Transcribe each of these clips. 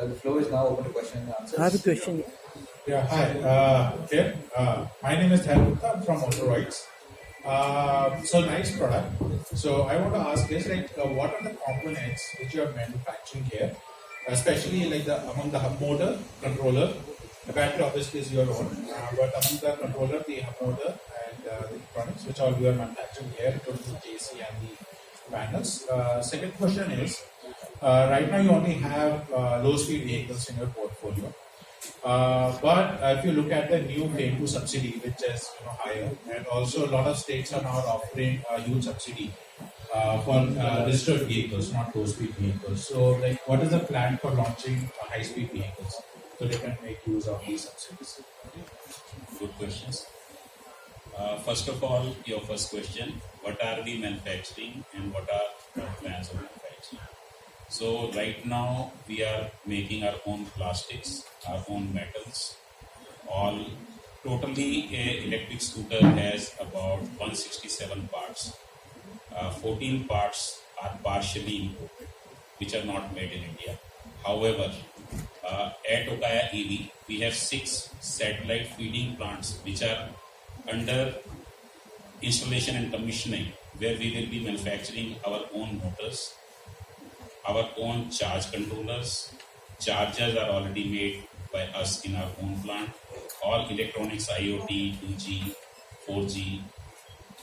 The floor is now open to questions and answers. I have a question. Yeah, hi. My name is Dhyan Gupta. I'm from Motoroids. So nice product. So I want to ask this, what are the components which you are manufacturing here, especially among the hub motor, controller, the battery obviously is your own, but among the controller, the hub motor and the electronics, which all you are manufacturing here, including the JC and the panels. Second question is, right now you only have low-speed vehicles in your portfolio. But if you look at the new FAME 2 subsidy, which is higher, and also a lot of states are now offering a huge subsidy for registered vehicles, not low-speed vehicles. So, what is the plan for launching high-speed vehicles so they can make use of these subsidies? Good questions. First of all, your first question: what are we manufacturing and what are our plans of manufacturing? So right now we are making our own plastics, our own metals. All totally, a electric scooter has about 167 parts. 14 parts are partially imported, which are not made in India. However, at Okaya EV, we have 6 satellite feeding plants which are under installation and commissioning, where we will be manufacturing our own motors, our own charge controllers. Chargers are already made by us in our own plant. All electronics, IoT, 2G, 4G,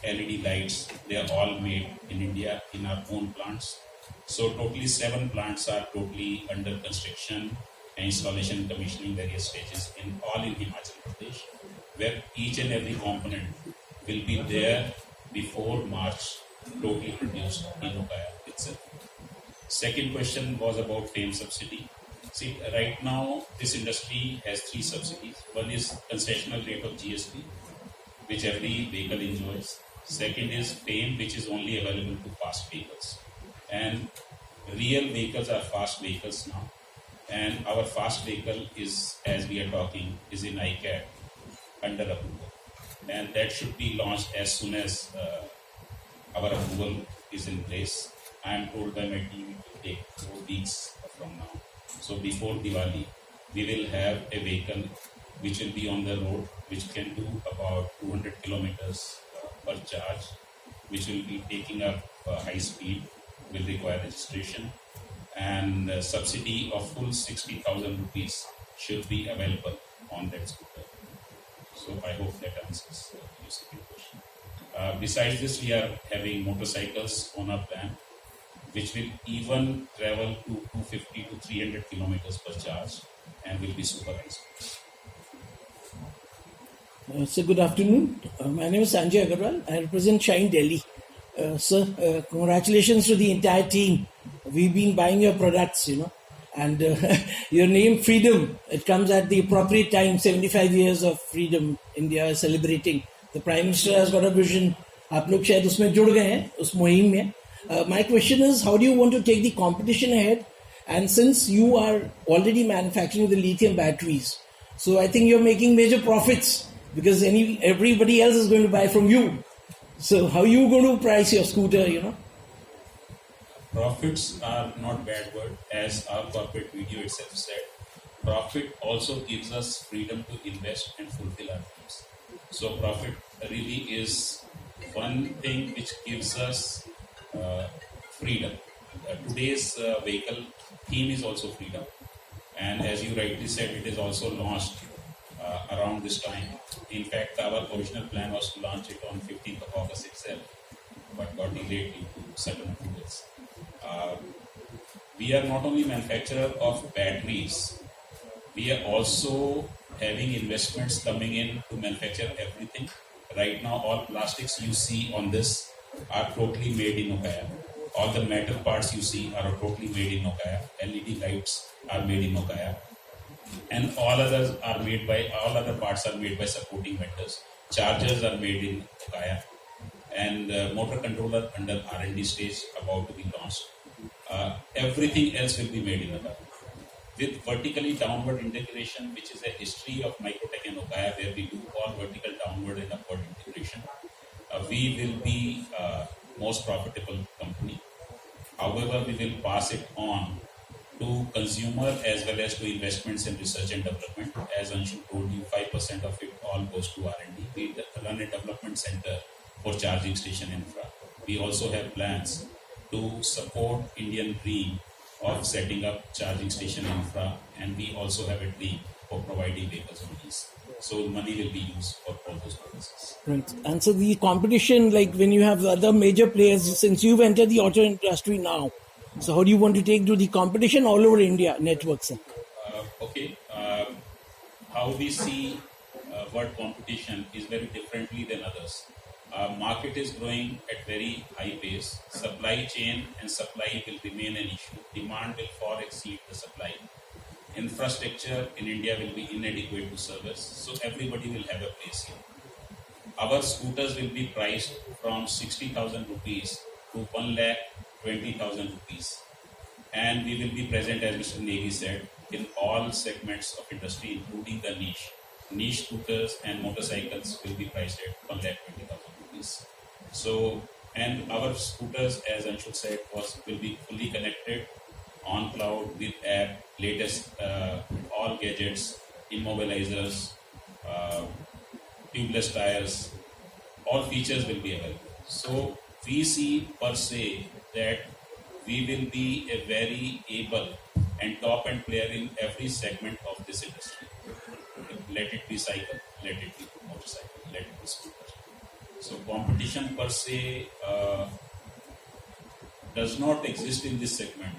LED lights, they are all made in India in our own plants. So totally 7 plants are totally under construction, installation, commissioning, various stages all in Himachal Pradesh, where each and every component will be there before March, totally produced in Okaya itself. Second question was about FAME subsidy. See, right now this industry has 3 subsidies. One is concessional rate of GST, which every vehicle enjoys. Second is FAME, which is only available to fast vehicles. And real vehicles are fast vehicles now. And our fast vehicle is, as we are talking, is in ICAT under approval. And that should be launched as soon as our approval is in place. I am told by my team it will take 4 weeks from now. So before Diwali, we will have a vehicle which will be on the road, which can do about 200 kilometers per charge, which will be taking up high speed, will require registration, and subsidy of full 60,000 rupees should be available on that scooter. So I hope that answers your second question. Besides this, we are having motorcycles on our plan, which will even travel to 250 to 300 kilometers per charge and will be super high speed. Sir, good afternoon. My name is Sanjay Agarwal. I represent Shine Delhi. Sir, congratulations to the entire team. We've been buying your products, and your name Freedom, it comes at the appropriate time. 75 years of freedom India is celebrating. The Prime Minister has got a vision. आप लोग शायद उसमें जुड़ गए हैं उस मुहिम में. My question is, how do you want to take the competition ahead? And since you are already manufacturing the lithium batteries, so I think you're making major profits because everybody else is going to buy from you. So how are you going to price your scooter, Profits are not bad word, as our corporate video itself said. Profit also gives us freedom to invest and fulfill our dreams. So profit really is one thing which gives us freedom. Today's vehicle theme is also freedom, and as you rightly said, it is also launched around this time. In fact, our original plan was to launch it on 15th of August itself, but got delayed due to certain approvals. We are not only manufacturer of batteries, we are also having investments coming in to manufacture everything. Right now, all plastics you see on this are totally made in Okaya. All the metal parts you see are totally made in Okaya. LED lights are made in Okaya. And all other parts are made by supporting vendors. Chargers are made in Okaya. And motor controller under R&D stage about to be launched. Everything else will be made in Okaya. With vertically downward integration, which is a history of Microtech and Okaya, where we do all vertical downward and upward integration, we will be most profitable company. However, we will pass it on to consumer as well as to investments in research and development. As Anshu told you, 5% of it all goes to R&D. We run a development center for charging station infra. We also have plans to support Indian dream of setting up charging station infra, and we also have a dream for providing vehicles on these. So money will be used for all those purposes. Right. And so the competition, like when you have other major players, since you've entered the auto industry now, so how do you want to take to the competition all over India networks? How we see word competition is very differently than others. Market is growing at very high pace. Supply chain and supply will remain an issue. Demand will far exceed the supply. Infrastructure in India will be inadequate to service, so everybody will have a place here. Our scooters will be priced from 60,000 rupees to 1,20,000 rupees. And we will be present, as Mr. Negi said, in all segments of industry, including the niche. Niche scooters and motorcycles will be priced at 1,20,000 rupees. So, and our scooters, as Anshu said, will be fully connected on cloud with app, latest all gadgets, immobilizers, tubeless tires, all features will be available. So we see per se that we will be a very able and top end player in every segment of this industry. Let it be cycle, let it be motorcycle, let it be scooter. So competition per se does not exist in this segment,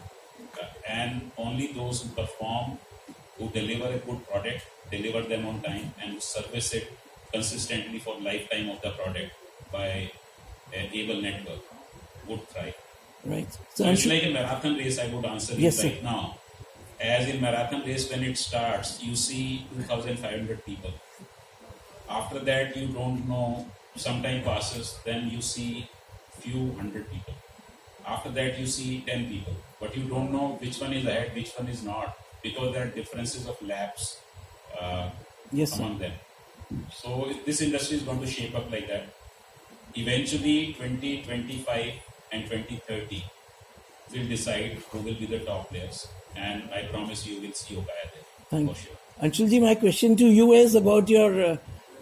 and only those who perform, who deliver a good product, deliver them on time, and service it consistently for lifetime of the product by a able network would thrive. Right. So So it's like a marathon race. I would answer you Yes, sir. right now. As in marathon race, when it starts, you see 2,500 people. After that, you don't know. Some time passes, then you see few hundred people. After that, you see 10 people, but you don't know which one is ahead, which one is not, because there are differences of laps yes, sir. among them. So this industry is going to shape up like that. Eventually, 2025 and 2030 will decide who will be the top players, and I promise you will see Opaya there Thank for you. sure. Anshulji, my question to you is about your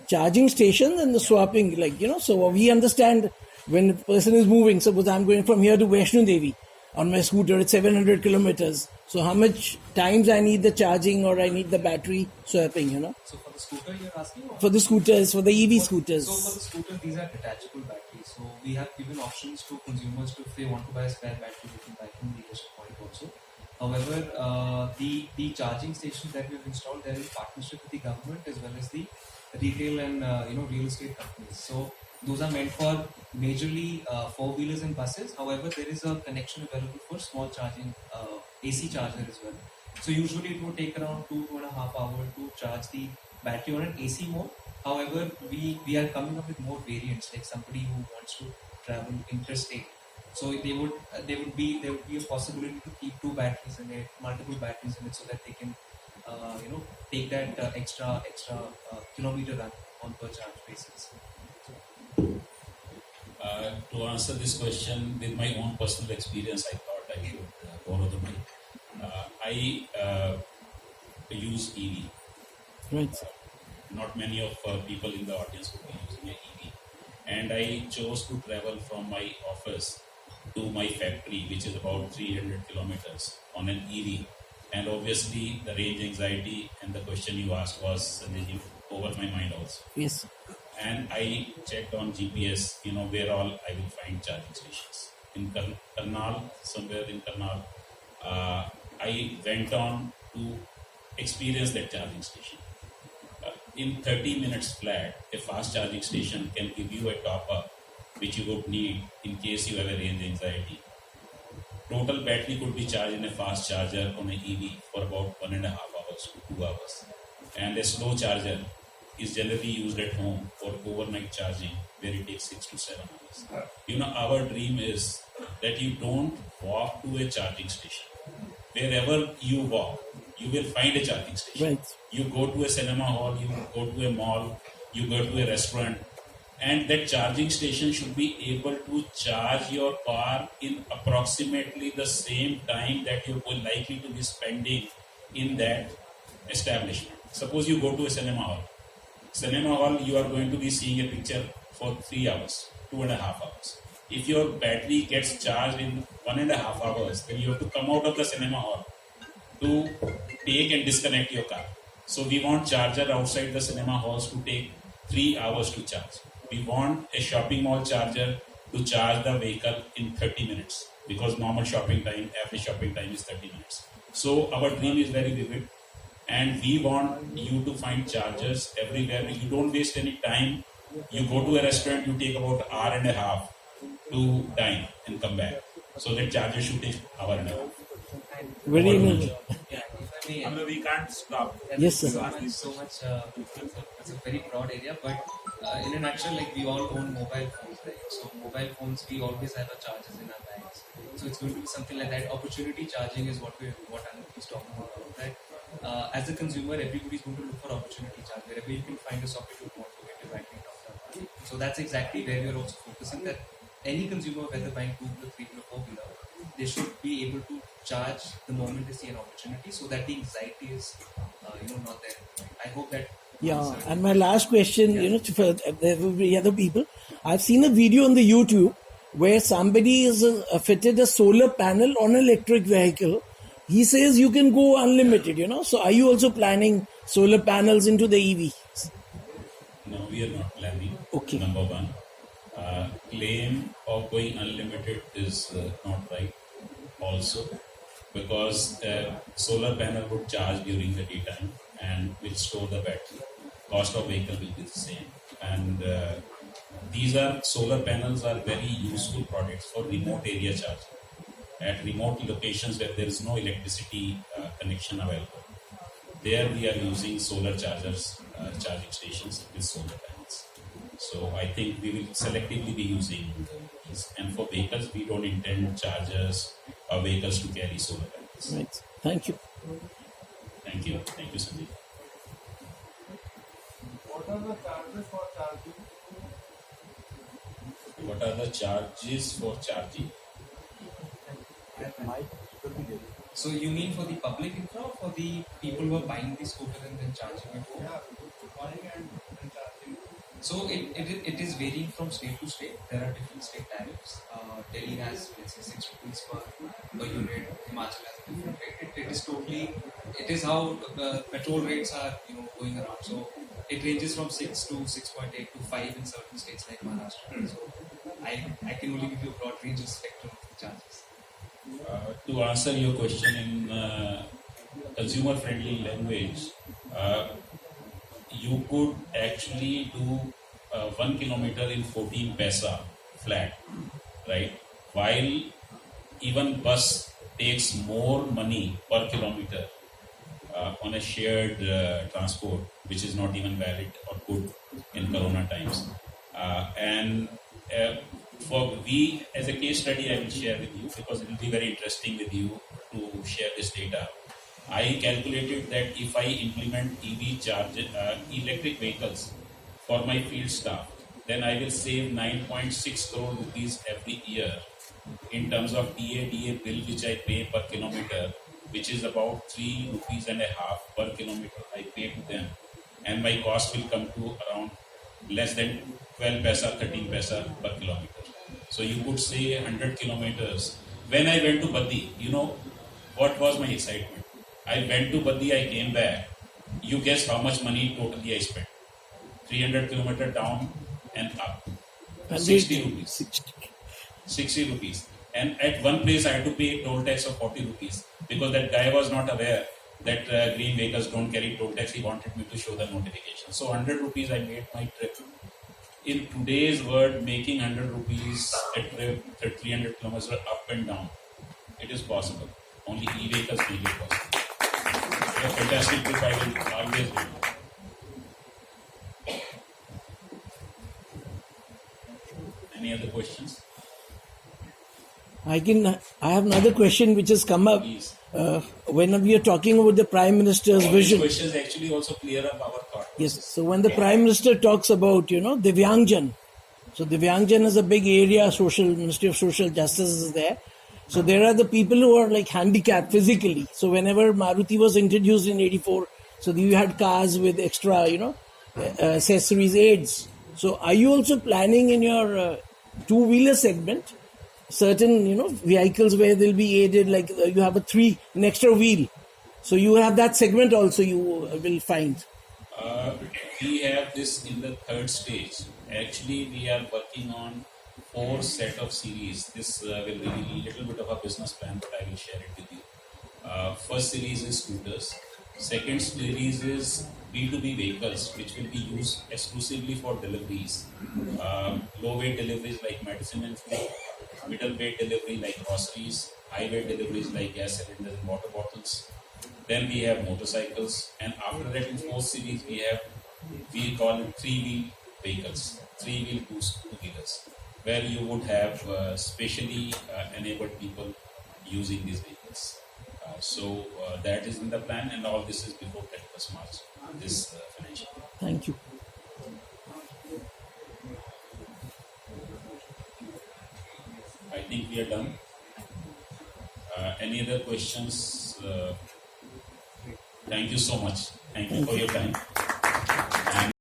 charging stations and the swapping. Like, so we understand when a person is moving, suppose I'm going from here to Vaishno Devi on my scooter, it's 700 kilometers. So how much times I need the charging or I need the battery swapping, So for the scooter, you're asking? Or For the scooters, for the EV So scooters. for the scooter, these are detachable batteries. So we have given options to consumers to, if they want to buy a spare battery, they can buy from the dealership point also. However, the charging stations that we've installed, they're in partnership with the government as well as the retail and real estate companies. So those are meant for majorly four-wheelers and buses. However, there is a connection available for small charging AC charger as well. So usually it would take around 2.5 hours to charge the battery on an AC mode. However, we are coming up with more variants, like somebody who wants to travel interstate. So there would be a possibility to keep two batteries in it, multiple batteries in it, so that they can take that extra kilometer run on per charge basis. To answer this question with my own personal experience, I thought I should borrow the mic. I use EV. Right. Not many of people in the audience would be using an EV. And I chose to travel from my office to my factory, which is about 300 kilometers, on an EV. And obviously, the range anxiety and the question you asked was over my mind also. Yes. And I checked on GPS, where all I will find charging stations. In Karnal, somewhere in Karnal, I went on to experience that charging station. In 30 minutes flat, a fast charging station can give you a top-up which you would need in case you have a range anxiety. Total battery could be charged in a fast charger on an EV for about 1.5 hours to 2 hours. And a slow charger is generally used at home for overnight charging, where it takes 6 to 7 hours. Our dream is that you don't walk to a charging station. Wherever you walk, you will find a charging station. Right. You go to a cinema hall, you go to a mall, you go to a restaurant, and that charging station should be able to charge your car in approximately the same time that you're likely to be spending in that establishment. Suppose you go to a cinema hall. Cinema hall, you are going to be seeing a picture for 3 hours, 2.5 hours. If your battery gets charged in 1.5 hours, then you have to come out of the cinema hall to take and disconnect your car. So we want charger outside the cinema halls to take 3 hours to charge. We want a shopping mall charger to charge the vehicle in 30 minutes, because normal shopping time, average shopping time is 30 minutes. So our dream is very vivid, and we want you to find chargers everywhere. You don't waste any time. You go to a restaurant, you take about an hour and a half to dine and come back. So that charger should take an hour and a half. Very Yeah, if I may. I mean, we can't stop. Yes, sir. So much. It's a very broad area, but in a nutshell, like we all own mobile phones, right? So mobile phones, we always have our chargers in our bags. So it's going to be something like that. Opportunity charging is what Anup is talking about. That as a consumer, everybody's going to look for opportunity charge. Wherever you can find a socket, you want to get your battery topped up. So that's exactly where we're also focusing. That any consumer, whether buying 2-wheeler, 3-wheeler, 4-wheeler, they should be able to charge the moment they see an opportunity, so that the anxiety is not there. I hope that. Yeah, and my last question, for there will be other people. I've seen a video on the YouTube where somebody is fitted a solar panel on an electric vehicle. He says you can go unlimited, So are you also planning solar panels into the EV? No, we are not planning. Okay. Number one. Claim of going unlimited is not right also, because solar panel would charge during the daytime and will store the battery. Cost of vehicle will be the same. And these are solar panels are very useful products for remote area charging at remote locations where there is no electricity connection available. There we are using solar chargers, charging stations with solar panels. So I think we will selectively be using these. And for vehicles, we don't intend chargers or vehicles to carry solar panels. Right. Thank you. Thank you. Thank you, Sandeep. What are the charges for charging? What are the charges for charging? So you mean for the public infra or for the people who are buying the scooter and then charging it home? Buying and charging. So it is varying from state to state. There are different state tariffs. Delhi has, let's say, 6 rupees per unit. Himachal has a different rate. It is totally, it is how petrol rates are, going around. So it ranges from 6 to 6.8 to 5 in certain states like Maharashtra. So I can only give you a broad range of spectrum of the charges. To answer your question in consumer-friendly language, you could actually do 1 kilometer in 14 paisa flat, right? While even bus takes more money per kilometer on a shared transport, which is not even valid or good in Corona times. For we, as a case study, I will share with you because it will be very interesting with you to share this data. I calculated that if I implement EV charge, electric vehicles for my field staff, then I will save 9.6 crore rupees every year in terms of DA bill which I pay per kilometer, which is about 3.5 rupees per kilometer I pay to them, and my cost will come to around less than 12 paisa, 13 paisa per kilometer. So you could say 100 kilometers. When I went to Baddi, what was my excitement? I went to Baddi, I came back. You guess how much money totally I spent? 300 kilometers down and up. 60 rupees. 60 rupees. And at one place I had to pay toll tax of 40 rupees because that guy was not aware that green vehicles don't carry toll tax. He wanted me to show the notification. So 100 rupees I made my trip. In today's world, making 100 rupees a trip at 300 kilometers up and down, it is possible. Only e-vehicles make it possible. A fantastic trip, I will always do. Any other questions? I have another question which has come up Please. when we are talking about the Prime Minister's All vision. these questions actually also clear up our thought. Yes. So when the Prime Minister talks about, Divyangjan, so Divyangjan is a big area, Ministry of Social Justice is there. So there are the people who are like handicapped physically. So whenever Maruti was introduced in 84, so you had cars with extra, accessories, aids. So are you also planning in your two-wheeler segment certain, vehicles where they'll be aided, like you have an extra wheel. So you have that segment also you will find. We have this in the third stage. Actually, we are working on 4 set of series. This will reveal a little bit of a business plan, but I will share it with you. First series is scooters. Second series is B2B vehicles, which will be used exclusively for deliveries. Low weight deliveries like medicine and food, middle weight delivery like groceries, high weight deliveries like gas cylinders and water bottles. Then we have motorcycles, and after that in 4th series we call it 3-wheel vehicles, 3-wheel two-wheelers, where you would have specially enabled people using these vehicles. So that is in the plan, and all this is before 31st March this financial year. Thank you. I think we are done. Any other questions? Thank you so much. Thank you for your time.